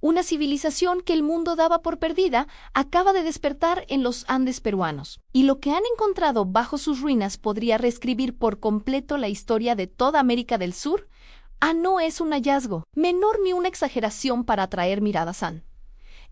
Una civilización que el mundo daba por perdida acaba de despertar en los Andes peruanos, y lo que han encontrado bajo sus ruinas podría reescribir por completo la historia de toda América del Sur. No es un hallazgo menor ni una exageración para atraer miradas.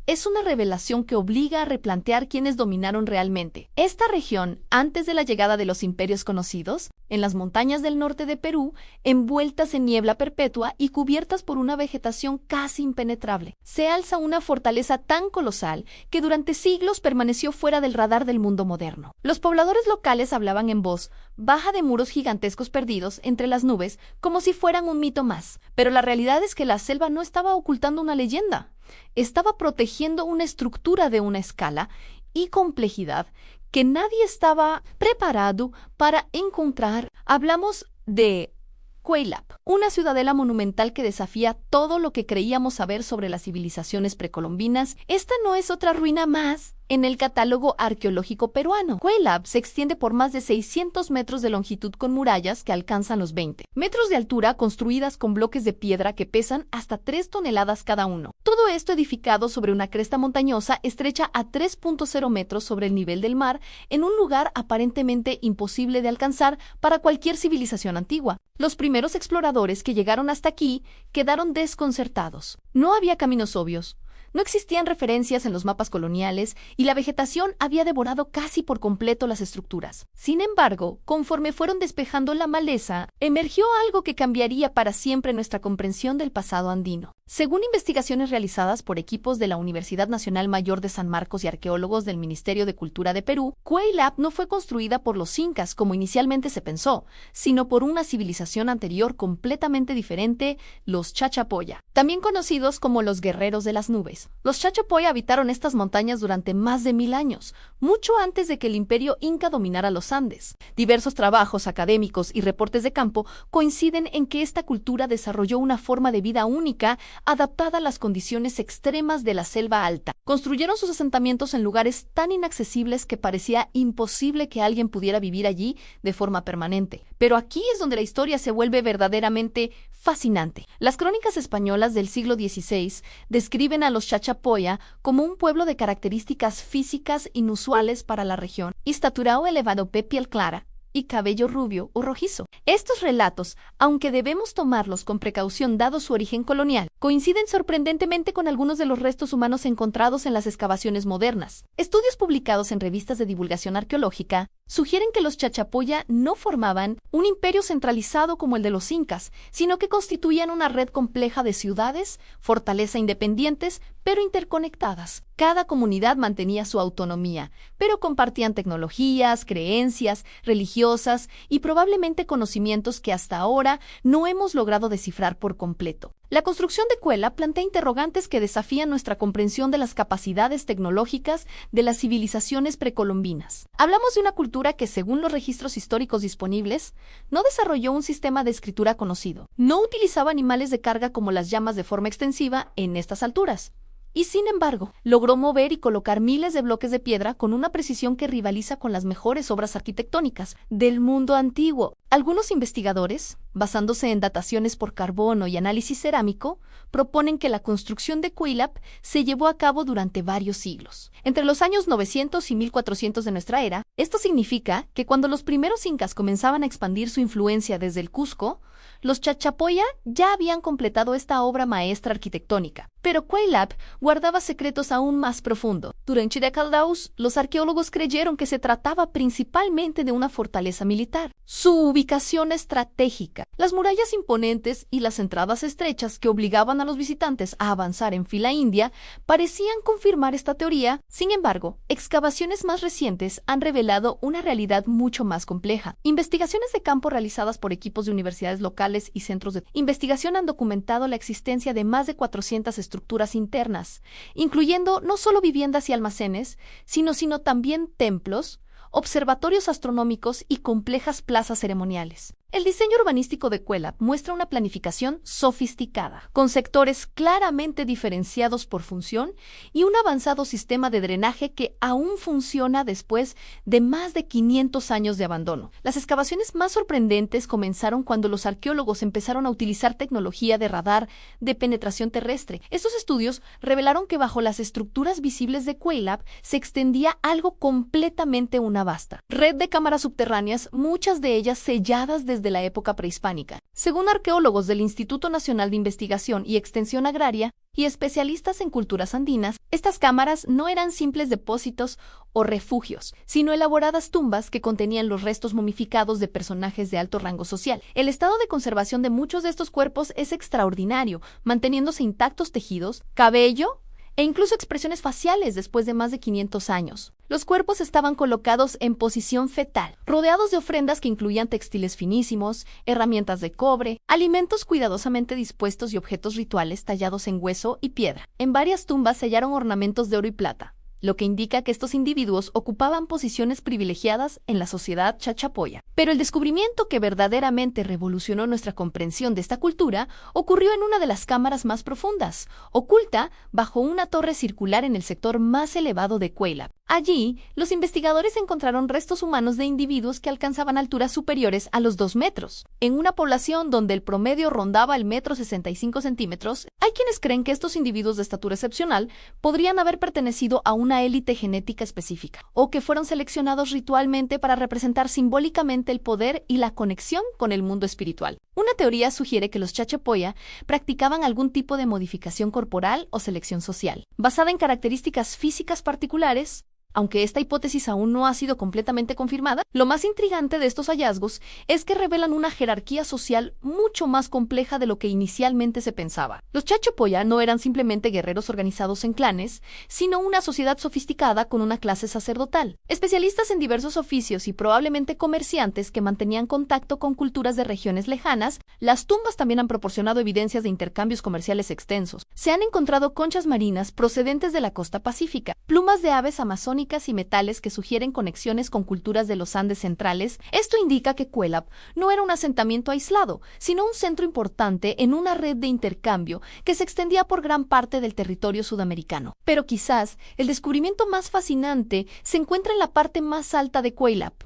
Es una revelación que obliga a replantear quiénes dominaron realmente esta región antes de la llegada de los imperios conocidos, en las montañas del norte de Perú, envueltas en niebla perpetua y cubiertas por una vegetación casi impenetrable. Se alza una fortaleza tan colosal que durante siglos permaneció fuera del radar del mundo moderno. Los pobladores locales hablaban en voz baja de muros gigantescos perdidos entre las nubes como si fueran un mito más, pero la realidad es que la selva no estaba ocultando una leyenda. Estaba protegiendo una estructura de una escala y complejidad que nadie estaba preparado para encontrar. Hablamos de Cuelap, una ciudadela monumental que desafía todo lo que creíamos saber sobre las civilizaciones precolombinas. Esta no es otra ruina más en el catálogo arqueológico peruano. Cuelap se extiende por más de 600 metros de longitud con murallas que alcanzan los 20 metros de altura, construidas con bloques de piedra que pesan hasta 3 toneladas cada uno. Todo esto edificado sobre una cresta montañosa estrecha a 3.0 metros sobre el nivel del mar, en un lugar aparentemente imposible de alcanzar para cualquier civilización antigua. Los primeros exploradores que llegaron hasta aquí quedaron desconcertados. No había caminos obvios. No existían referencias en los mapas coloniales y la vegetación había devorado casi por completo las estructuras. Sin embargo, conforme fueron despejando la maleza, emergió algo que cambiaría para siempre nuestra comprensión del pasado andino. Según investigaciones realizadas por equipos de la Universidad Nacional Mayor de San Marcos y arqueólogos del Ministerio de Cultura de Perú, Cuelap no fue construida por los incas como inicialmente se pensó, sino por una civilización anterior completamente diferente, los Chachapoya, también conocidos como los guerreros de las nubes. Los Chachapoya habitaron estas montañas durante más de 1000 años, mucho antes de que el imperio inca dominara los Andes. Diversos trabajos académicos y reportes de campo coinciden en que esta cultura desarrolló una forma de vida única adaptada a las condiciones extremas de la selva alta. Construyeron sus asentamientos en lugares tan inaccesibles que parecía imposible que alguien pudiera vivir allí de forma permanente. Pero aquí es donde la historia se vuelve verdaderamente fascinante. Las crónicas españolas del siglo XVI describen a los Chachapoya como un pueblo de características físicas inusuales para la región: estatura elevada, piel clara y cabello rubio o rojizo. Estos relatos, aunque debemos tomarlos con precaución dado su origen colonial, coinciden sorprendentemente con algunos de los restos humanos encontrados en las excavaciones modernas. Estudios publicados en revistas de divulgación arqueológica sugieren que los Chachapoya no formaban un imperio centralizado como el de los incas, sino que constituían una red compleja de ciudades, fortaleza independientes, pero interconectadas. Cada comunidad mantenía su autonomía, pero compartían tecnologías, creencias religiosas y probablemente conocimientos que hasta ahora no hemos logrado descifrar por completo. La construcción de Cuelap plantea interrogantes que desafían nuestra comprensión de las capacidades tecnológicas de las civilizaciones precolombinas. Hablamos de una cultura que, según los registros históricos disponibles, no desarrolló un sistema de escritura conocido. No utilizaba animales de carga como las llamas de forma extensiva en estas alturas. Y sin embargo, logró mover y colocar miles de bloques de piedra con una precisión que rivaliza con las mejores obras arquitectónicas del mundo antiguo. Algunos investigadores, basándose en dataciones por carbono y análisis cerámico, proponen que la construcción de Cuelap se llevó a cabo durante varios siglos. Entre los años 900 y 1400 de nuestra era, esto significa que cuando los primeros incas comenzaban a expandir su influencia desde el Cusco, los Chachapoya ya habían completado esta obra maestra arquitectónica. Pero Cuelap guardaba secretos aún más profundos. Durante décadas, los arqueólogos creyeron que se trataba principalmente de una fortaleza militar. Su ubicación estratégica, las murallas imponentes y las entradas estrechas que obligaban a los visitantes a avanzar en fila india parecían confirmar esta teoría. Sin embargo, excavaciones más recientes han revelado una realidad mucho más compleja. Investigaciones de campo realizadas por equipos de universidades locales y centros de investigación han documentado la existencia de más de 400 estructuras internas, incluyendo no solo viviendas y almacenes, sino también templos, observatorios astronómicos y complejas plazas ceremoniales. El diseño urbanístico de Cuelap muestra una planificación sofisticada, con sectores claramente diferenciados por función y un avanzado sistema de drenaje que aún funciona después de más de 500 años de abandono. Las excavaciones más sorprendentes comenzaron cuando los arqueólogos empezaron a utilizar tecnología de radar de penetración terrestre. Estos estudios revelaron que bajo las estructuras visibles de Cuelap se extendía algo completamente una vasta red de cámaras subterráneas, muchas de ellas selladas desde la época prehispánica. Según arqueólogos del Instituto Nacional de Investigación y Extensión Agraria y especialistas en culturas andinas, estas cámaras no eran simples depósitos o refugios, sino elaboradas tumbas que contenían los restos momificados de personajes de alto rango social. El estado de conservación de muchos de estos cuerpos es extraordinario, manteniéndose intactos tejidos, cabello e incluso expresiones faciales después de más de 500 años. Los cuerpos estaban colocados en posición fetal, rodeados de ofrendas que incluían textiles finísimos, herramientas de cobre, alimentos cuidadosamente dispuestos y objetos rituales tallados en hueso y piedra. En varias tumbas se hallaron ornamentos de oro y plata, lo que indica que estos individuos ocupaban posiciones privilegiadas en la sociedad chachapoya. Pero el descubrimiento que verdaderamente revolucionó nuestra comprensión de esta cultura ocurrió en una de las cámaras más profundas, oculta bajo una torre circular en el sector más elevado de Cuelap. Allí, los investigadores encontraron restos humanos de individuos que alcanzaban alturas superiores a los 2 metros. En una población donde el promedio rondaba el 1,65 m, hay quienes creen que estos individuos de estatura excepcional podrían haber pertenecido a una élite genética específica, o que fueron seleccionados ritualmente para representar simbólicamente el poder y la conexión con el mundo espiritual. Una teoría sugiere que los chachapoya practicaban algún tipo de modificación corporal o selección social, basada en características físicas particulares. Aunque esta hipótesis aún no ha sido completamente confirmada, lo más intrigante de estos hallazgos es que revelan una jerarquía social mucho más compleja de lo que inicialmente se pensaba. Los chachapoya no eran simplemente guerreros organizados en clanes, sino una sociedad sofisticada con una clase sacerdotal, especialistas en diversos oficios y probablemente comerciantes que mantenían contacto con culturas de regiones lejanas. Las tumbas también han proporcionado evidencias de intercambios comerciales extensos. Se han encontrado conchas marinas procedentes de la costa pacífica, plumas de aves amazónicas y metales que sugieren conexiones con culturas de los Andes centrales. Esto indica que Cuelap no era un asentamiento aislado, sino un centro importante en una red de intercambio que se extendía por gran parte del territorio sudamericano. Pero quizás el descubrimiento más fascinante se encuentra en la parte más alta de Cuelap,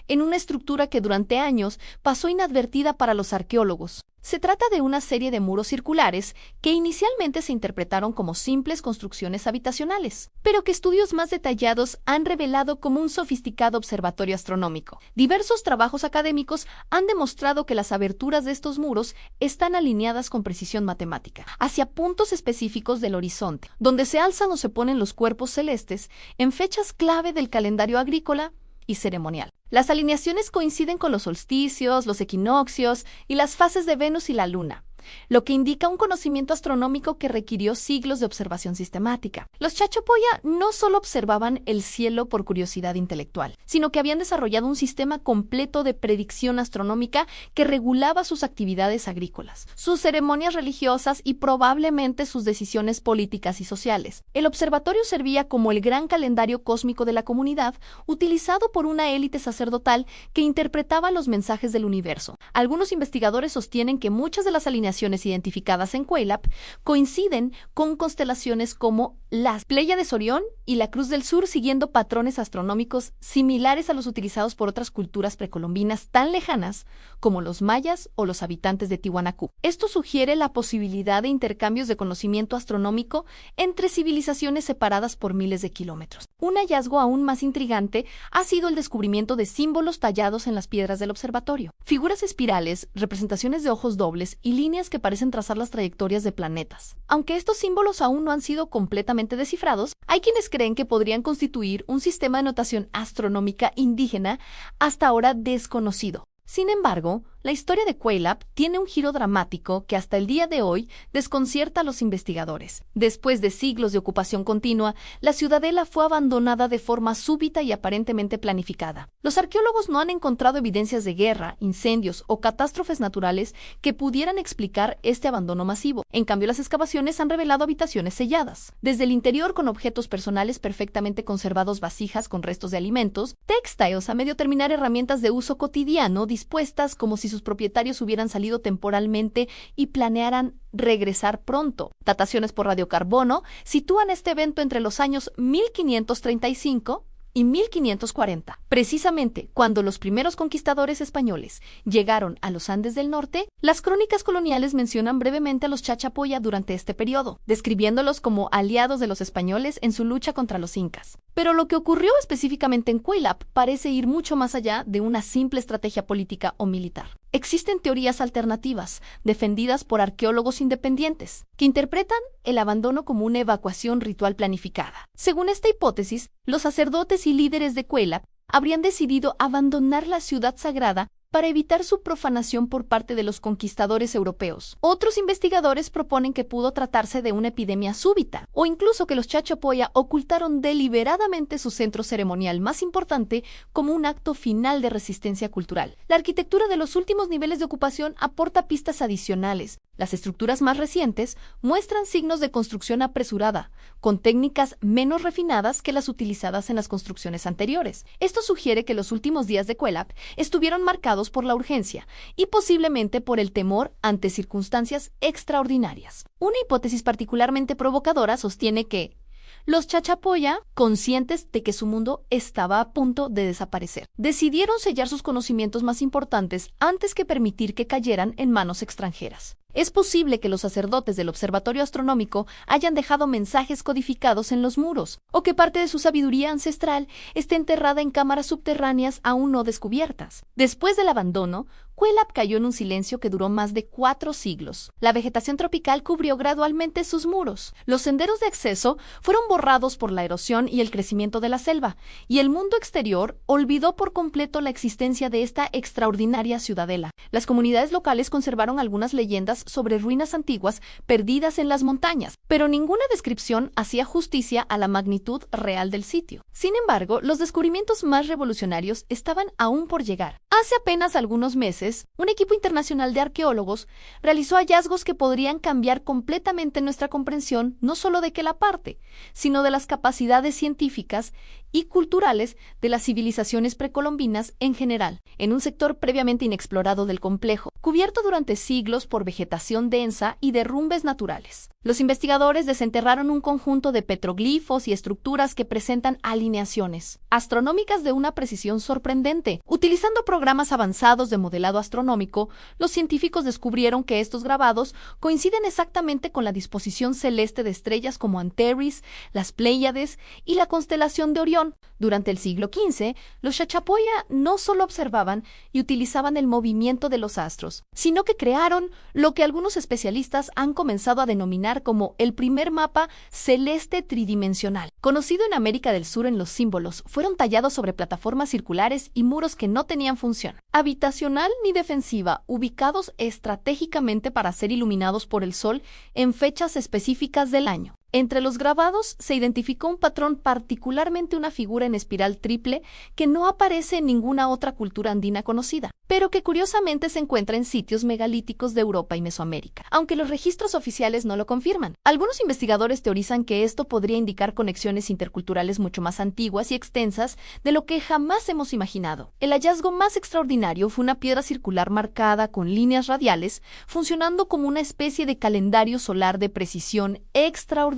en una estructura que durante años pasó inadvertida para los arqueólogos. Se trata de una serie de muros circulares que inicialmente se interpretaron como simples construcciones habitacionales, pero que estudios más detallados han revelado como un sofisticado observatorio astronómico. Diversos trabajos académicos han demostrado que las aberturas de estos muros están alineadas con precisión matemática, hacia puntos específicos del horizonte, donde se alzan o se ponen los cuerpos celestes en fechas clave del calendario agrícola y ceremonial. Las alineaciones coinciden con los solsticios, los equinoccios y las fases de Venus y la Luna, lo que indica un conocimiento astronómico que requirió siglos de observación sistemática. Los chachapoya no solo observaban el cielo por curiosidad intelectual, sino que habían desarrollado un sistema completo de predicción astronómica que regulaba sus actividades agrícolas, sus ceremonias religiosas y probablemente sus decisiones políticas y sociales. El observatorio servía como el gran calendario cósmico de la comunidad, utilizado por una élite sacerdotal que interpretaba los mensajes del universo. Algunos investigadores sostienen que muchas de las alineaciones identificadas en Cuelap coinciden con constelaciones como las Pléyades de Orión y la Cruz del Sur, siguiendo patrones astronómicos similares a los utilizados por otras culturas precolombinas tan lejanas como los mayas o los habitantes de Tiwanaku. Esto sugiere la posibilidad de intercambios de conocimiento astronómico entre civilizaciones separadas por miles de kilómetros. Un hallazgo aún más intrigante ha sido el descubrimiento de símbolos tallados en las piedras del observatorio. Figuras espirales, representaciones de ojos dobles y líneas que parecen trazar las trayectorias de planetas. Aunque estos símbolos aún no han sido completamente descifrados, hay quienes creen que podrían constituir un sistema de notación astronómica indígena hasta ahora desconocido. Sin embargo, la historia de Cuelap tiene un giro dramático que hasta el día de hoy desconcierta a los investigadores. Después de siglos de ocupación continua, la ciudadela fue abandonada de forma súbita y aparentemente planificada. Los arqueólogos no han encontrado evidencias de guerra, incendios o catástrofes naturales que pudieran explicar este abandono masivo. En cambio, las excavaciones han revelado habitaciones selladas, desde el interior con objetos personales perfectamente conservados, vasijas con restos de alimentos, textiles a medio terminar, herramientas de uso cotidiano dispuestas como si sus propietarios hubieran salido temporalmente y planearan regresar pronto. Dataciones por radiocarbono sitúan este evento entre los años 1535 y 1540. Precisamente cuando los primeros conquistadores españoles llegaron a los Andes del Norte, las crónicas coloniales mencionan brevemente a los Chachapoya durante este periodo, describiéndolos como aliados de los españoles en su lucha contra los incas. Pero lo que ocurrió específicamente en Cuelap parece ir mucho más allá de una simple estrategia política o militar. Existen teorías alternativas, defendidas por arqueólogos independientes, que interpretan el abandono como una evacuación ritual planificada. Según esta hipótesis, los sacerdotes y líderes de Cuelap habrían decidido abandonar la ciudad sagrada para evitar su profanación por parte de los conquistadores europeos. Otros investigadores proponen que pudo tratarse de una epidemia súbita, o incluso que los Chachapoya ocultaron deliberadamente su centro ceremonial más importante como un acto final de resistencia cultural. La arquitectura de los últimos niveles de ocupación aporta pistas adicionales. Las estructuras más recientes muestran signos de construcción apresurada, con técnicas menos refinadas que las utilizadas en las construcciones anteriores. Esto sugiere que los últimos días de Cuelap estuvieron marcados por la urgencia y posiblemente por el temor ante circunstancias extraordinarias. Una hipótesis particularmente provocadora sostiene que los Chachapoya, conscientes de que su mundo estaba a punto de desaparecer, decidieron sellar sus conocimientos más importantes antes que permitir que cayeran en manos extranjeras. Es posible que los sacerdotes del observatorio astronómico hayan dejado mensajes codificados en los muros, o que parte de su sabiduría ancestral esté enterrada en cámaras subterráneas aún no descubiertas. Después del abandono, Cuelap cayó en un silencio que duró más de 4 siglos. La vegetación tropical cubrió gradualmente sus muros. Los senderos de acceso fueron borrados por la erosión y el crecimiento de la selva, y el mundo exterior olvidó por completo la existencia de esta extraordinaria ciudadela. Las comunidades locales conservaron algunas leyendas sobre ruinas antiguas perdidas en las montañas, pero ninguna descripción hacía justicia a la magnitud real del sitio. Sin embargo, los descubrimientos más revolucionarios estaban aún por llegar. Hace apenas algunos meses, un equipo internacional de arqueólogos realizó hallazgos que podrían cambiar completamente nuestra comprensión no solo de Quelaparte, sino de las capacidades científicas y culturales de las civilizaciones precolombinas en general, en un sector previamente inexplorado del complejo, cubierto durante siglos por vegetación densa y derrumbes naturales. Los investigadores desenterraron un conjunto de petroglifos y estructuras que presentan alineaciones astronómicas de una precisión sorprendente. Utilizando programas avanzados de modelado astronómico, los científicos descubrieron que estos grabados coinciden exactamente con la disposición celeste de estrellas como Antares, las Pléyades y la constelación de Orión. Durante el siglo XV, los Chachapoya no solo observaban y utilizaban el movimiento de los astros, sino que crearon lo que algunos especialistas han comenzado a denominar como el primer mapa celeste tridimensional. Conocido en América del Sur en los símbolos, fueron tallados sobre plataformas circulares y muros que no tenían función habitacional ni defensiva, ubicados estratégicamente para ser iluminados por el sol en fechas específicas del año. Entre los grabados se identificó un patrón, particularmente una figura en espiral triple que no aparece en ninguna otra cultura andina conocida, pero que curiosamente se encuentra en sitios megalíticos de Europa y Mesoamérica, aunque los registros oficiales no lo confirman. Algunos investigadores teorizan que esto podría indicar conexiones interculturales mucho más antiguas y extensas de lo que jamás hemos imaginado. El hallazgo más extraordinario fue una piedra circular marcada con líneas radiales, funcionando como una especie de calendario solar de precisión extraordinaria.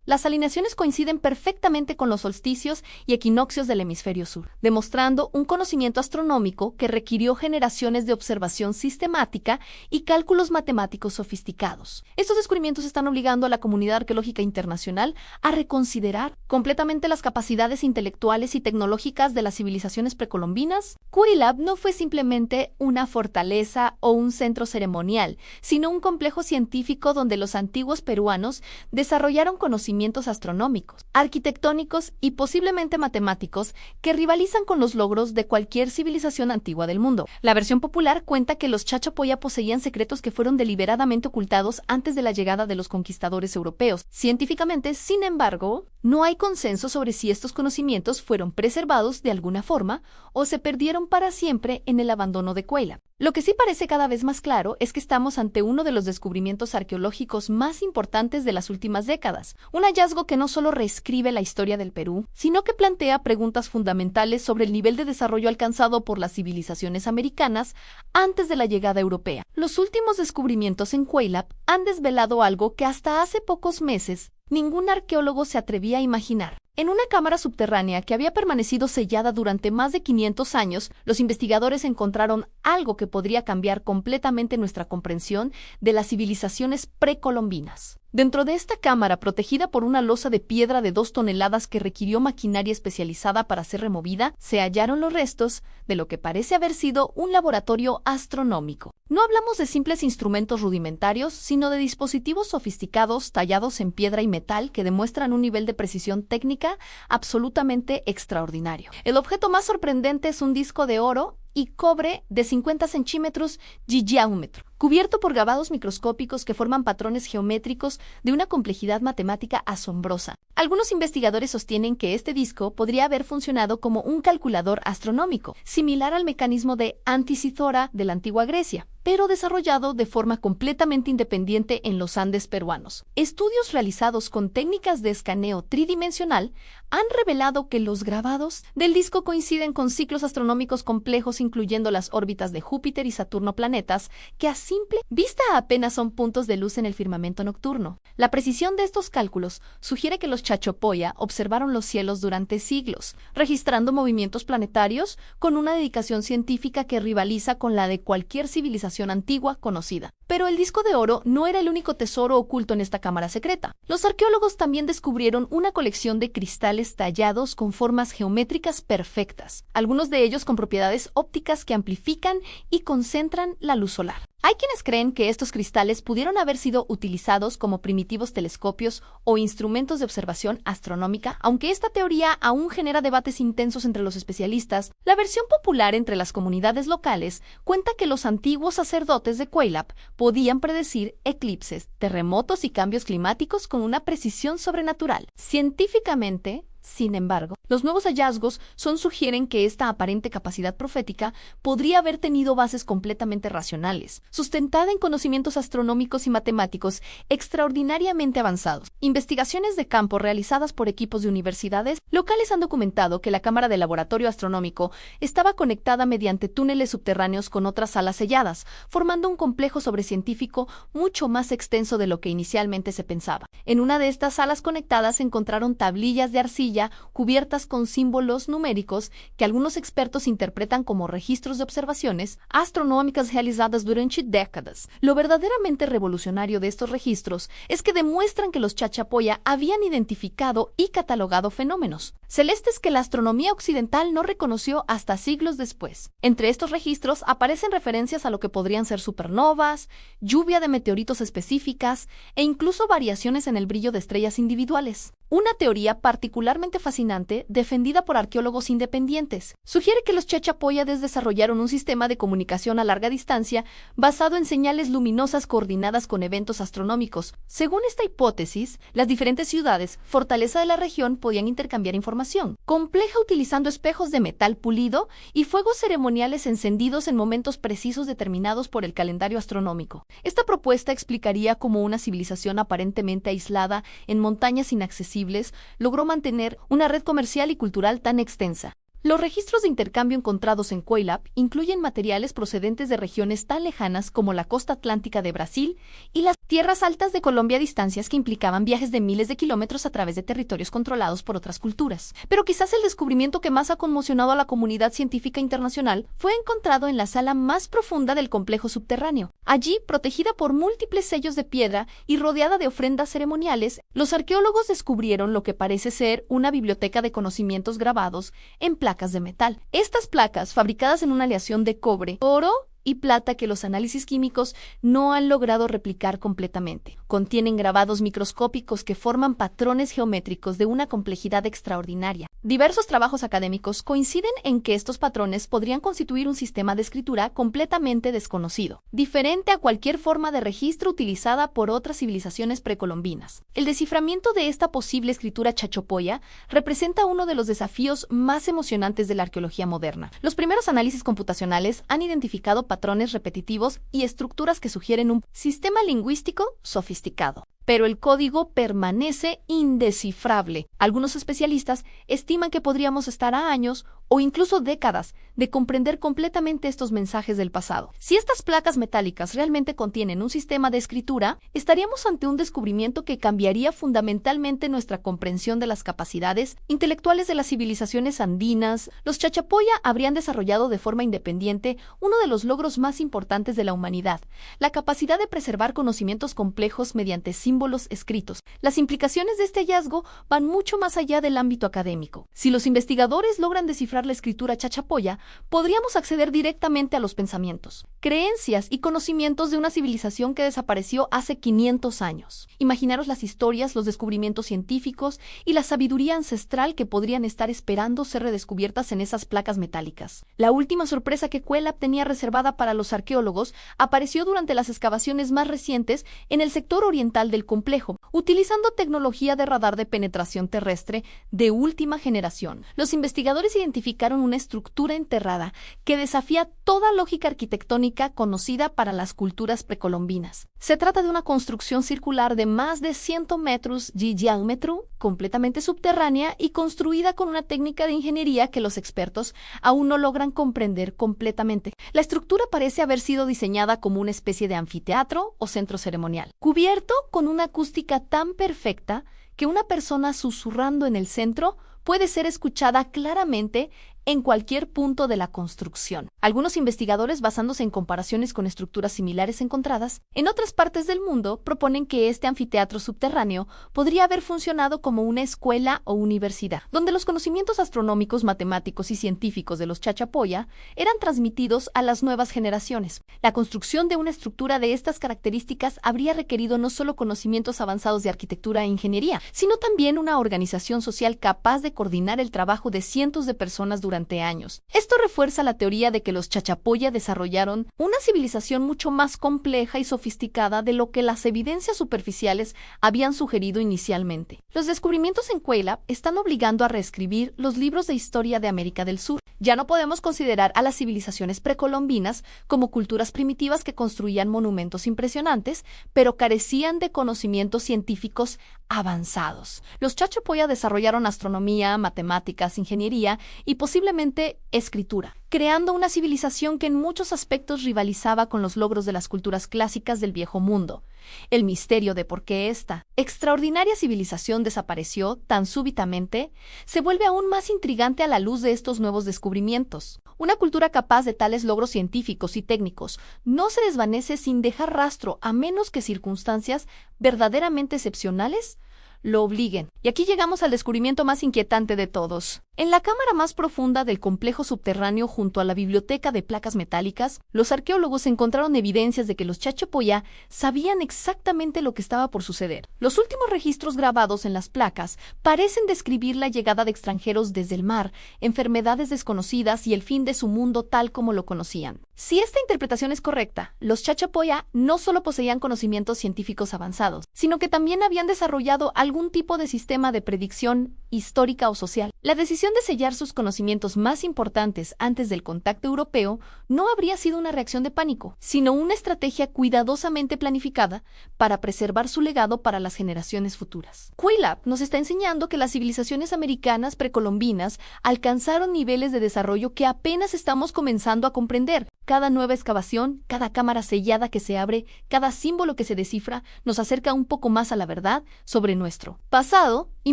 Las alineaciones coinciden perfectamente con los solsticios y equinoccios del hemisferio sur, demostrando un conocimiento astronómico que requirió generaciones de observación sistemática y cálculos matemáticos sofisticados. Estos descubrimientos están obligando a la comunidad arqueológica internacional a reconsiderar completamente las capacidades intelectuales y tecnológicas de las civilizaciones precolombinas. Cuelap no fue simplemente una fortaleza o un centro ceremonial, sino un complejo científico donde los antiguos peruanos desarrollaron conocimientos astronómicos, arquitectónicos y posiblemente matemáticos que rivalizan con los logros de cualquier civilización antigua del mundo. La versión popular cuenta que los Chachapoya poseían secretos que fueron deliberadamente ocultados antes de la llegada de los conquistadores europeos. Científicamente, sin embargo, No hay consenso sobre si estos conocimientos fueron preservados de alguna forma o se perdieron para siempre en el abandono de Cuelap. Lo que sí parece cada vez más claro es que estamos ante uno de los descubrimientos arqueológicos más importantes de las últimas décadas, un hallazgo que no solo reescribe la historia del Perú, sino que plantea preguntas fundamentales sobre el nivel de desarrollo alcanzado por las civilizaciones americanas antes de la llegada europea. Los últimos descubrimientos en Cuelap han desvelado algo que hasta hace pocos meses ningún arqueólogo se atrevía a imaginar. En una cámara subterránea que había permanecido sellada durante más de 500 años, los investigadores encontraron algo que podría cambiar completamente nuestra comprensión de las civilizaciones precolombinas. Dentro de esta cámara, protegida por una losa de piedra de 2 toneladas que requirió maquinaria especializada para ser removida, se hallaron los restos de lo que parece haber sido un laboratorio astronómico. No hablamos de simples instrumentos rudimentarios, sino de dispositivos sofisticados tallados en piedra y metal que demuestran un nivel de precisión técnica absolutamente extraordinario. El objeto más sorprendente es un disco de oro y cobre de 50 centímetros de diámetro, cubierto por grabados microscópicos que forman patrones geométricos de una complejidad matemática asombrosa. Algunos investigadores sostienen que este disco podría haber funcionado como un calculador astronómico, similar al mecanismo de Anticíthora de la antigua Grecia, pero desarrollado de forma completamente independiente en los Andes peruanos. Estudios realizados con técnicas de escaneo tridimensional han revelado que los grabados del disco coinciden con ciclos astronómicos complejos, incluyendo las órbitas de Júpiter y Saturno, planetas que a simple vista apenas son puntos de luz en el firmamento nocturno. La precisión de estos cálculos sugiere que los Chachapoya observaron los cielos durante siglos, registrando movimientos planetarios con una dedicación científica que rivaliza con la de cualquier civilización antigua conocida. Pero el disco de oro no era el único tesoro oculto en esta cámara secreta. Los arqueólogos también descubrieron una colección de cristales tallados con formas geométricas perfectas, algunos de ellos con propiedades ópticas que amplifican y concentran la luz solar. Hay quienes creen que estos cristales pudieron haber sido utilizados como primitivos telescopios o instrumentos de observación astronómica, aunque esta teoría aún genera debates intensos entre los especialistas. La versión popular entre las comunidades locales cuenta que los antiguos sacerdotes de Cuelap podían predecir eclipses, terremotos y cambios climáticos con una precisión sobrenatural. Científicamente, sin embargo, los nuevos hallazgos sugieren que esta aparente capacidad profética podría haber tenido bases completamente racionales, sustentada en conocimientos astronómicos y matemáticos extraordinariamente avanzados. Investigaciones de campo realizadas por equipos de universidades locales han documentado que la cámara del laboratorio astronómico estaba conectada mediante túneles subterráneos con otras salas selladas, formando un complejo sobrecientífico mucho más extenso de lo que inicialmente se pensaba. En una de estas salas conectadas se encontraron tablillas de arcilla cubiertas con símbolos numéricos que algunos expertos interpretan como registros de observaciones astronómicas realizadas durante décadas. Lo verdaderamente revolucionario de estos registros es que demuestran que los Chachapoya habían identificado y catalogado fenómenos celestes que la astronomía occidental no reconoció hasta siglos después. Entre estos registros aparecen referencias a lo que podrían ser supernovas, lluvia de meteoritos específicas e incluso variaciones en el brillo de estrellas individuales. Una teoría particularmente fascinante, defendida por arqueólogos independientes, sugiere que los Chachapoya desarrollaron un sistema de comunicación a larga distancia basado en señales luminosas coordinadas con eventos astronómicos. Según esta hipótesis, las diferentes ciudades, fortaleza de la región, podían intercambiar información compleja utilizando espejos de metal pulido y fuegos ceremoniales encendidos en momentos precisos determinados por el calendario astronómico. Esta propuesta explicaría cómo una civilización aparentemente aislada en montañas inaccesibles logró mantener una red comercial y cultural tan extensa. Los registros de intercambio encontrados en Cuelap incluyen materiales procedentes de regiones tan lejanas como la costa atlántica de Brasil y las tierras altas de Colombia, a distancias que implicaban viajes de miles de kilómetros a través de territorios controlados por otras culturas. Pero quizás el descubrimiento que más ha conmocionado a la comunidad científica internacional fue encontrado en la sala más profunda del complejo subterráneo. Allí, protegida por múltiples sellos de piedra y rodeada de ofrendas ceremoniales, los arqueólogos descubrieron lo que parece ser una biblioteca de conocimientos grabados en placas de metal. Estas placas, fabricadas en una aleación de cobre, oro y plata que los análisis químicos no han logrado replicar completamente. Contienen grabados microscópicos que forman patrones geométricos de una complejidad extraordinaria. Diversos trabajos académicos coinciden en que estos patrones podrían constituir un sistema de escritura completamente desconocido, diferente a cualquier forma de registro utilizada por otras civilizaciones precolombinas. El desciframiento de esta posible escritura chachapoya representa uno de los desafíos más emocionantes de la arqueología moderna. Los primeros análisis computacionales han identificado patrones repetitivos y estructuras que sugieren un sistema lingüístico sofisticado. Pero el código permanece indescifrable. Algunos especialistas estiman que podríamos estar a años o incluso décadas de comprender completamente estos mensajes del pasado. Si estas placas metálicas realmente contienen un sistema de escritura, estaríamos ante un descubrimiento que cambiaría fundamentalmente nuestra comprensión de las capacidades intelectuales de las civilizaciones andinas. Los chachapoya habrían desarrollado de forma independiente uno de los logros más importantes de la humanidad, la capacidad de preservar conocimientos complejos mediante símbolos escritos. Las implicaciones de este hallazgo van mucho más allá del ámbito académico. Si los investigadores logran descifrar la escritura chachapoya, podríamos acceder directamente a los pensamientos, creencias y conocimientos de una civilización que desapareció hace 500 años. Imaginaros las historias, los descubrimientos científicos y la sabiduría ancestral que podrían estar esperando ser redescubiertas en esas placas metálicas. La última sorpresa que Cuelap tenía reservada para los arqueólogos apareció durante las excavaciones más recientes en el sector oriental del complejo, utilizando tecnología de radar de penetración terrestre de última generación. Los investigadores identificaron una estructura enterrada que desafía toda lógica arquitectónica conocida para las culturas precolombinas. Se trata de una construcción circular de más de 100 metros de diámetro, completamente subterránea y construida con una técnica de ingeniería que los expertos aún no logran comprender completamente. La estructura parece haber sido diseñada como una especie de anfiteatro o centro ceremonial, cubierto con una acústica tan perfecta que una persona susurrando en el centro puede ser escuchada claramente en cualquier punto de la construcción. Algunos investigadores, basándose en comparaciones con estructuras similares encontradas en otras partes del mundo, proponen que este anfiteatro subterráneo podría haber funcionado como una escuela o universidad, donde los conocimientos astronómicos, matemáticos y científicos de los chachapoya eran transmitidos a las nuevas generaciones. La construcción de una estructura de estas características habría requerido no solo conocimientos avanzados de arquitectura e ingeniería, sino también una organización social capaz de coordinar el trabajo de cientos de personas durante años. Esto refuerza la teoría de que los chachapoya desarrollaron una civilización mucho más compleja y sofisticada de lo que las evidencias superficiales habían sugerido inicialmente. Los descubrimientos en Cuelap están obligando a reescribir los libros de historia de América del Sur. Ya no podemos considerar a las civilizaciones precolombinas como culturas primitivas que construían monumentos impresionantes, pero carecían de conocimientos científicos avanzados. Los chachapoya desarrollaron astronomía, matemáticas, ingeniería y posiblemente escritura, creando una civilización que en muchos aspectos rivalizaba con los logros de las culturas clásicas del Viejo Mundo. El misterio de por qué esta extraordinaria civilización desapareció tan súbitamente se vuelve aún más intrigante a la luz de estos nuevos descubrimientos. Una cultura capaz de tales logros científicos y técnicos no se desvanece sin dejar rastro a menos que circunstancias verdaderamente excepcionales lo obliguen. Y aquí llegamos al descubrimiento más inquietante de todos. En la cámara más profunda del complejo subterráneo junto a la biblioteca de placas metálicas, los arqueólogos encontraron evidencias de que los chachapoya sabían exactamente lo que estaba por suceder. Los últimos registros grabados en las placas parecen describir la llegada de extranjeros desde el mar, enfermedades desconocidas y el fin de su mundo tal como lo conocían. Si esta interpretación es correcta, los chachapoya no solo poseían conocimientos científicos avanzados, sino que también habían desarrollado algún tipo de sistema de predicción histórica o social. La decisión de sellar sus conocimientos más importantes antes del contacto europeo no habría sido una reacción de pánico, sino una estrategia cuidadosamente planificada para preservar su legado para las generaciones futuras. Cuelap nos está enseñando que las civilizaciones americanas precolombinas alcanzaron niveles de desarrollo que apenas estamos comenzando a comprender. Cada nueva excavación, cada cámara sellada que se abre, cada símbolo que se descifra, nos acerca un poco más a la verdad sobre nuestro pasado y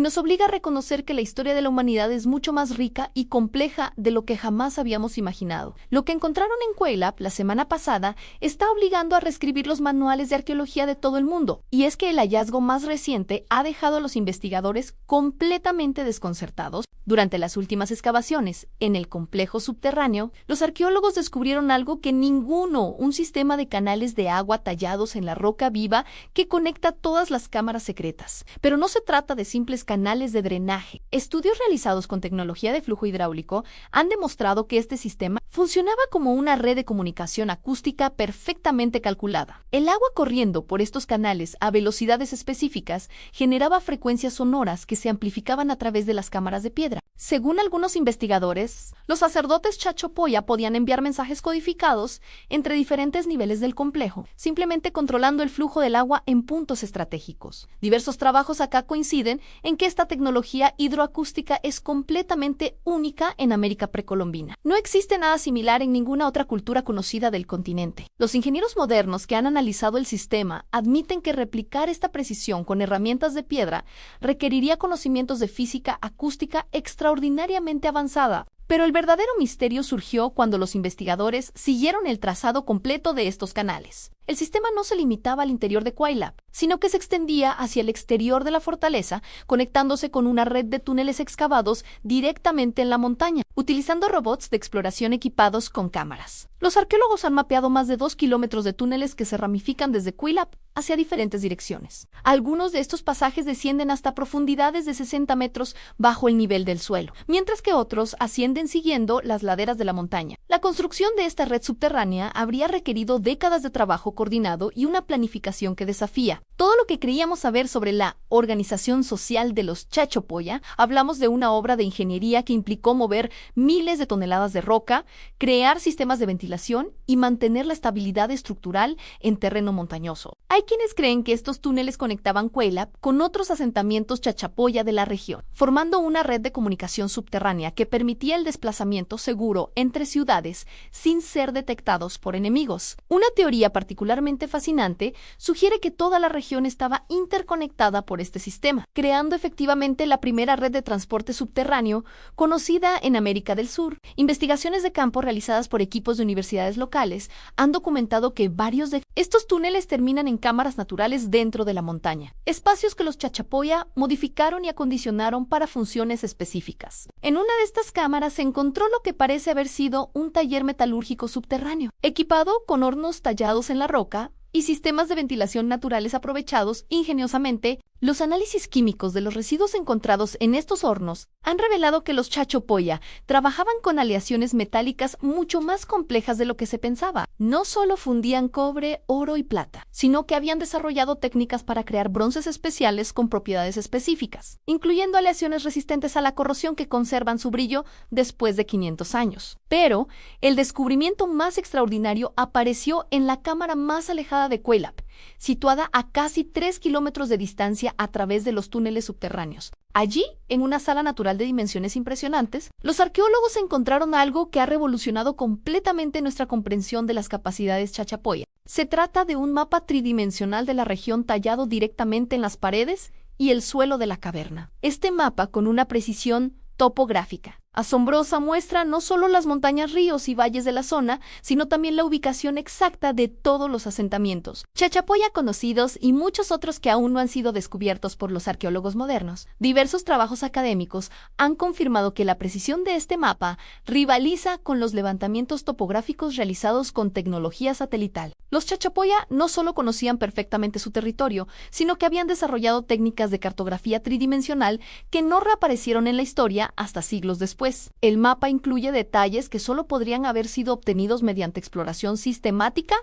nos obliga a reconocer que la historia de la humanidad es mucho más rica y compleja de lo que jamás habíamos imaginado. Lo que encontraron en Cuelap la semana pasada está obligando a reescribir los manuales de arqueología de todo el mundo, y es que el hallazgo más reciente ha dejado a los investigadores completamente desconcertados. Durante las últimas excavaciones en el complejo subterráneo, los arqueólogos descubrieron algo que ninguno, un sistema de canales de agua tallados en la roca viva que conecta todas las cámaras secretas. Pero no se trata de simples canales de drenaje. Estudios realizados con tecnología de flujo hidráulico han demostrado que este sistema funcionaba como una red de comunicación acústica perfectamente calculada. El agua corriendo por estos canales a velocidades específicas generaba frecuencias sonoras que se amplificaban a través de las cámaras de piedra. Según algunos investigadores, los sacerdotes Chachapoya podían enviar mensajes codificados entre diferentes niveles del complejo, simplemente controlando el flujo del agua en puntos estratégicos. Diversos trabajos acá coinciden en que esta tecnología hidroacústica es completamente única en América precolombina. No existe nada similar en ninguna otra cultura conocida del continente. Los ingenieros modernos que han analizado el sistema admiten que replicar esta precisión con herramientas de piedra requeriría conocimientos de física acústica extraordinariamente avanzada. Pero el verdadero misterio surgió cuando los investigadores siguieron el trazado completo de estos canales. El sistema no se limitaba al interior de Quaylap, sino que se extendía hacia el exterior de la fortaleza, conectándose con una red de túneles excavados directamente en la montaña, utilizando robots de exploración equipados con cámaras. Los arqueólogos han mapeado más de 2 kilómetros de túneles que se ramifican desde Quaylap hacia diferentes direcciones. Algunos de estos pasajes descienden hasta profundidades de 60 metros bajo el nivel del suelo, mientras que otros ascienden siguiendo las laderas de la montaña. La construcción de esta red subterránea habría requerido décadas de trabajo coordinado y una planificación que desafía. Todo lo que creíamos saber sobre la organización social de los Chachapoya, hablamos de una obra de ingeniería que implicó mover miles de toneladas de roca, crear sistemas de ventilación y mantener la estabilidad estructural en terreno montañoso. Hay quienes creen que estos túneles conectaban Quaylap con otros asentamientos Chachapoya de la región, formando una red de comunicación subterránea que permitía el desplazamiento seguro entre ciudades sin ser detectados por enemigos. Una teoría particularmente fascinante sugiere que toda la región estaba interconectada por este sistema, creando efectivamente la primera red de transporte subterráneo conocida en América del Sur. Investigaciones de campo realizadas por equipos de universidades locales han documentado que varios de estos túneles terminan en cámaras naturales dentro de la montaña, espacios que los Chachapoya modificaron y acondicionaron para funciones específicas. En una de estas cámaras se encontró lo que parece haber sido un taller metalúrgico subterráneo, equipado con hornos tallados en la roca y sistemas de ventilación naturales aprovechados ingeniosamente. Los análisis químicos de los residuos encontrados en estos hornos han revelado que los Chachapoya trabajaban con aleaciones metálicas mucho más complejas de lo que se pensaba. No solo fundían cobre, oro y plata, sino que habían desarrollado técnicas para crear bronces especiales con propiedades específicas, incluyendo aleaciones resistentes a la corrosión que conservan su brillo después de 500 años. Pero el descubrimiento más extraordinario apareció en la cámara más alejada de Quaylap, situada a casi 3 kilómetros de distancia a través de los túneles subterráneos. Allí, en una sala natural de dimensiones impresionantes, los arqueólogos encontraron algo que ha revolucionado completamente nuestra comprensión de las capacidades Chachapoya. Se trata de un mapa tridimensional de la región tallado directamente en las paredes y el suelo de la caverna. Este mapa, con una precisión topográfica asombrosa, muestra no solo las montañas, ríos y valles de la zona, sino también la ubicación exacta de todos los asentamientos Chachapoya conocidos y muchos otros que aún no han sido descubiertos por los arqueólogos modernos. Diversos trabajos académicos han confirmado que la precisión de este mapa rivaliza con los levantamientos topográficos realizados con tecnología satelital. Los Chachapoya no solo conocían perfectamente su territorio, sino que habían desarrollado técnicas de cartografía tridimensional que no reaparecieron en la historia hasta siglos después. El mapa incluye detalles que solo podrían haber sido obtenidos mediante exploración sistemática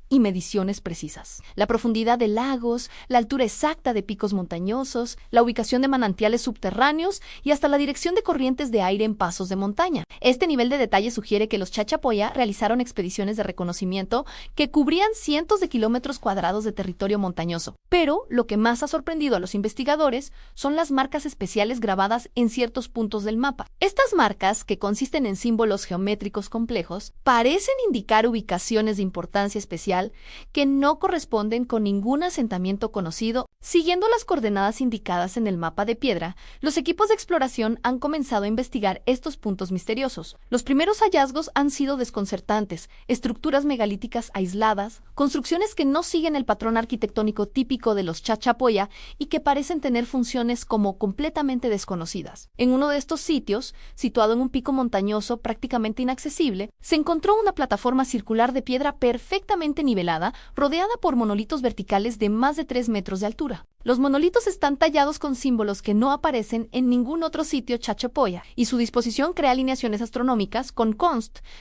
y mediciones precisas. La profundidad de lagos, la altura exacta de picos montañosos, la ubicación de manantiales subterráneos y hasta la dirección de corrientes de aire en pasos de montaña. Este nivel de detalle sugiere que los Chachapoya realizaron expediciones de reconocimiento que cubrían cientos de kilómetros cuadrados de territorio montañoso. Pero lo que más ha sorprendido a los investigadores son las marcas especiales grabadas en ciertos puntos del mapa. Estas marcas, que consisten en símbolos geométricos complejos, parecen indicar ubicaciones de importancia especial espacial que no corresponden con ningún asentamiento conocido. Siguiendo las coordenadas indicadas en el mapa de piedra, los equipos de exploración han comenzado a investigar estos puntos misteriosos. Los primeros hallazgos han sido desconcertantes: estructuras megalíticas aisladas, construcciones que no siguen el patrón arquitectónico típico de los Chachapoya y que parecen tener funciones como completamente desconocidas. En uno de estos sitios, situado en un pico montañoso prácticamente inaccesible, se encontró una plataforma circular de piedra perfectamente nivelada, rodeada por monolitos verticales de más de 3 metros de altura. Los monolitos están tallados con símbolos que no aparecen en ningún otro sitio Chachapoya, y su disposición crea alineaciones astronómicas con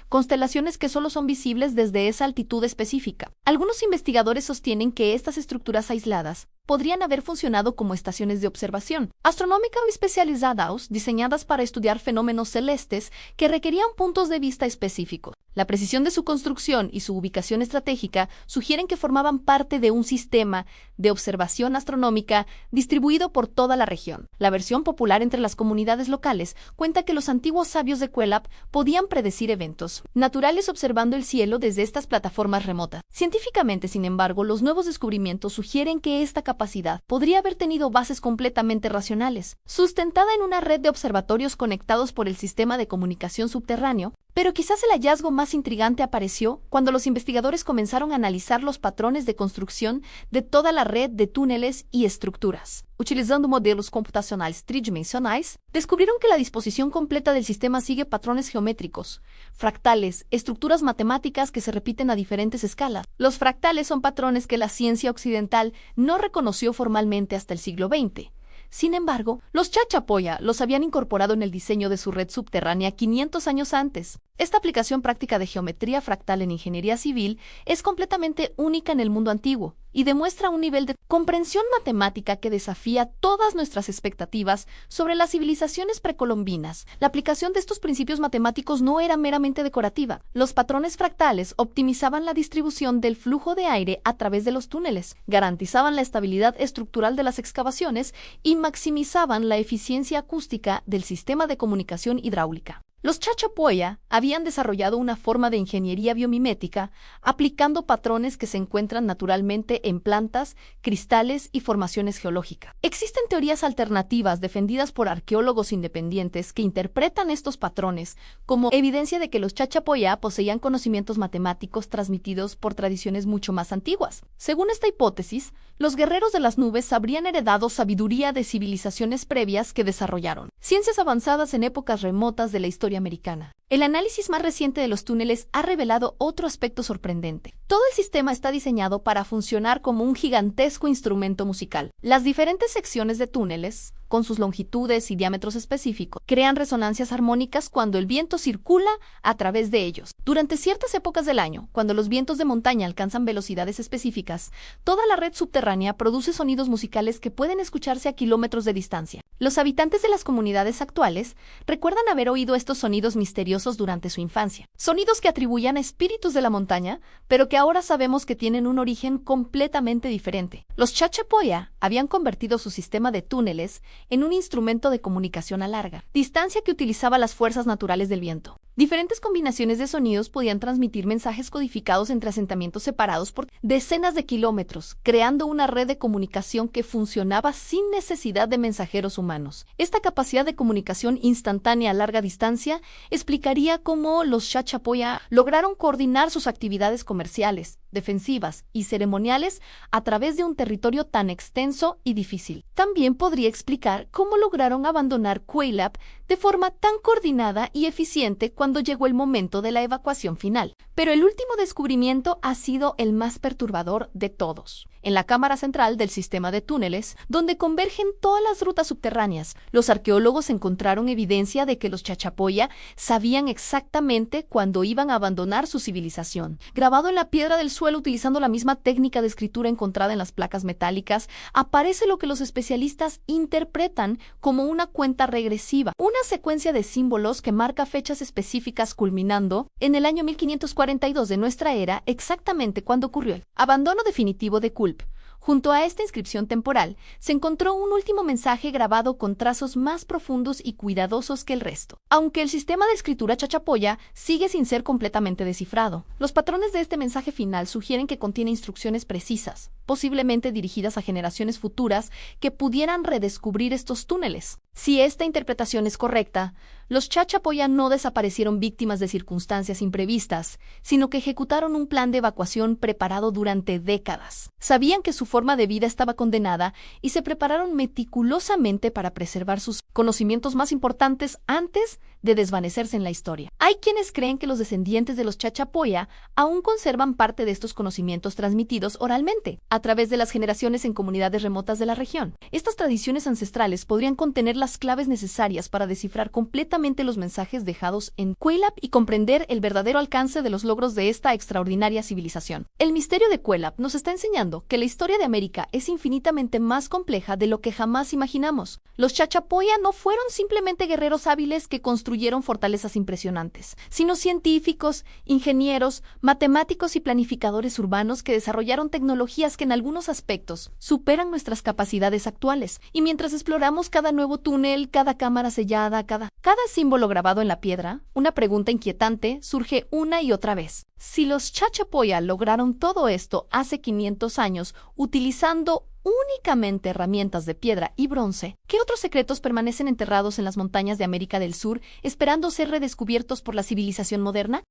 constelaciones que solo son visibles desde esa altitud específica. Algunos investigadores sostienen que estas estructuras aisladas podrían haber funcionado como estaciones de observación astronómica o especializadas, diseñadas para estudiar fenómenos celestes que requerían puntos de vista específicos. La precisión de su construcción y su ubicación estratégica sugieren que formaban parte de un sistema de observación astronómica distribuido por toda la región. La versión popular entre las comunidades locales cuenta que los antiguos sabios de Cuelap podían predecir eventos naturales observando el cielo desde estas plataformas remotas. Científicamente, sin embargo, los nuevos descubrimientos sugieren que esta capacidad podría haber tenido bases completamente racionales, sustentada en una red de observatorios conectados por el sistema de comunicación subterráneo. Pero quizás el hallazgo más intrigante apareció cuando los investigadores comenzaron a analizar los patrones de construcción de toda la red de túneles y estructuras. Utilizando modelos computacionales tridimensionales, descubrieron que la disposición completa del sistema sigue patrones geométricos, fractales, estructuras matemáticas que se repiten a diferentes escalas. Los fractales son patrones que la ciencia occidental no reconoció formalmente hasta el siglo XX. Sin embargo, los Chachapoya los habían incorporado en el diseño de su red subterránea 500 años antes. Esta aplicación práctica de geometría fractal en ingeniería civil es completamente única en el mundo antiguo y demuestra un nivel de comprensión matemática que desafía todas nuestras expectativas sobre las civilizaciones precolombinas. La aplicación de estos principios matemáticos no era meramente decorativa. Los patrones fractales optimizaban la distribución del flujo de aire a través de los túneles, garantizaban la estabilidad estructural de las excavaciones y maximizaban la eficiencia acústica del sistema de comunicación hidráulica. Los Chachapoya habían desarrollado una forma de ingeniería biomimética aplicando patrones que se encuentran naturalmente en plantas, cristales y formaciones geológicas. Existen teorías alternativas defendidas por arqueólogos independientes que interpretan estos patrones como evidencia de que los Chachapoya poseían conocimientos matemáticos transmitidos por tradiciones mucho más antiguas. Según esta hipótesis, los guerreros de las nubes habrían heredado sabiduría de civilizaciones previas que desarrollaron ciencias avanzadas en épocas remotas de la historia americana. El análisis más reciente de los túneles ha revelado otro aspecto sorprendente. Todo el sistema está diseñado para funcionar como un gigantesco instrumento musical. Las diferentes secciones de túneles, con sus longitudes y diámetros específicos, crean resonancias armónicas cuando el viento circula a través de ellos. Durante ciertas épocas del año, cuando los vientos de montaña alcanzan velocidades específicas, toda la red subterránea produce sonidos musicales que pueden escucharse a kilómetros de distancia. Los habitantes de las comunidades actuales recuerdan haber oído estos sonidos misteriosos durante su infancia. Sonidos que atribuían a espíritus de la montaña, pero que ahora sabemos que tienen un origen completamente diferente. Los Chachapoya habían convertido su sistema de túneles en un instrumento de comunicación a larga distancia que utilizaba las fuerzas naturales del viento. Diferentes combinaciones de sonidos podían transmitir mensajes codificados entre asentamientos separados por decenas de kilómetros, creando una red de comunicación que funcionaba sin necesidad de mensajeros humanos. Esta capacidad de comunicación instantánea a larga distancia explicaría cómo los Chachapoya lograron coordinar sus actividades comerciales, defensivas y ceremoniales a través de un territorio tan extenso y difícil. También podría explicar cómo lograron abandonar Cuelap de forma tan coordinada y eficiente cuando llegó el momento de la evacuación final. Pero el último descubrimiento ha sido el más perturbador de todos. En la cámara central del sistema de túneles, donde convergen todas las rutas subterráneas, los arqueólogos encontraron evidencia de que los Chachapoya sabían exactamente cuándo iban a abandonar su civilización. Grabado en la piedra del suelo utilizando la misma técnica de escritura encontrada en las placas metálicas, aparece lo que los especialistas interpretan como una cuenta regresiva, una secuencia de símbolos que marca fechas específicas culminando en el año 1542 de nuestra era, exactamente cuando ocurrió el abandono definitivo de Culp, Junto a esta inscripción temporal, se encontró un último mensaje grabado con trazos más profundos y cuidadosos que el resto. Aunque el sistema de escritura chachapoya sigue sin ser completamente descifrado, los patrones de este mensaje final sugieren que contiene instrucciones precisas, posiblemente dirigidas a generaciones futuras que pudieran redescubrir estos túneles. Si esta interpretación es correcta, los chachapoya no desaparecieron víctimas de circunstancias imprevistas, sino que ejecutaron un plan de evacuación preparado durante décadas. Sabían que su forma de vida estaba condenada y se prepararon meticulosamente para preservar sus conocimientos más importantes antes de desvanecerse en la historia. Hay quienes creen que los descendientes de los chachapoya aún conservan parte de estos conocimientos transmitidos oralmente, a través de las generaciones en comunidades remotas de la región. Estas tradiciones ancestrales podrían contener las claves necesarias para descifrar completamente los mensajes dejados en Cuelap y comprender el verdadero alcance de los logros de esta extraordinaria civilización. El misterio de Cuelap nos está enseñando que la historia de América es infinitamente más compleja de lo que jamás imaginamos. Los chachapoya no fueron simplemente guerreros hábiles que construyeron fortalezas impresionantes, sino científicos, ingenieros, matemáticos y planificadores urbanos que desarrollaron tecnologías que en algunos aspectos superan nuestras capacidades actuales. Y mientras exploramos cada nuevo túnel, cada cámara sellada, cada símbolo grabado en la piedra, una pregunta inquietante surge una y otra vez. Si los chachapoya lograron todo esto hace 500 años utilizando únicamente herramientas de piedra y bronce, ¿qué otros secretos permanecen enterrados en las montañas de América del Sur esperando ser redescubiertos por la civilización moderna?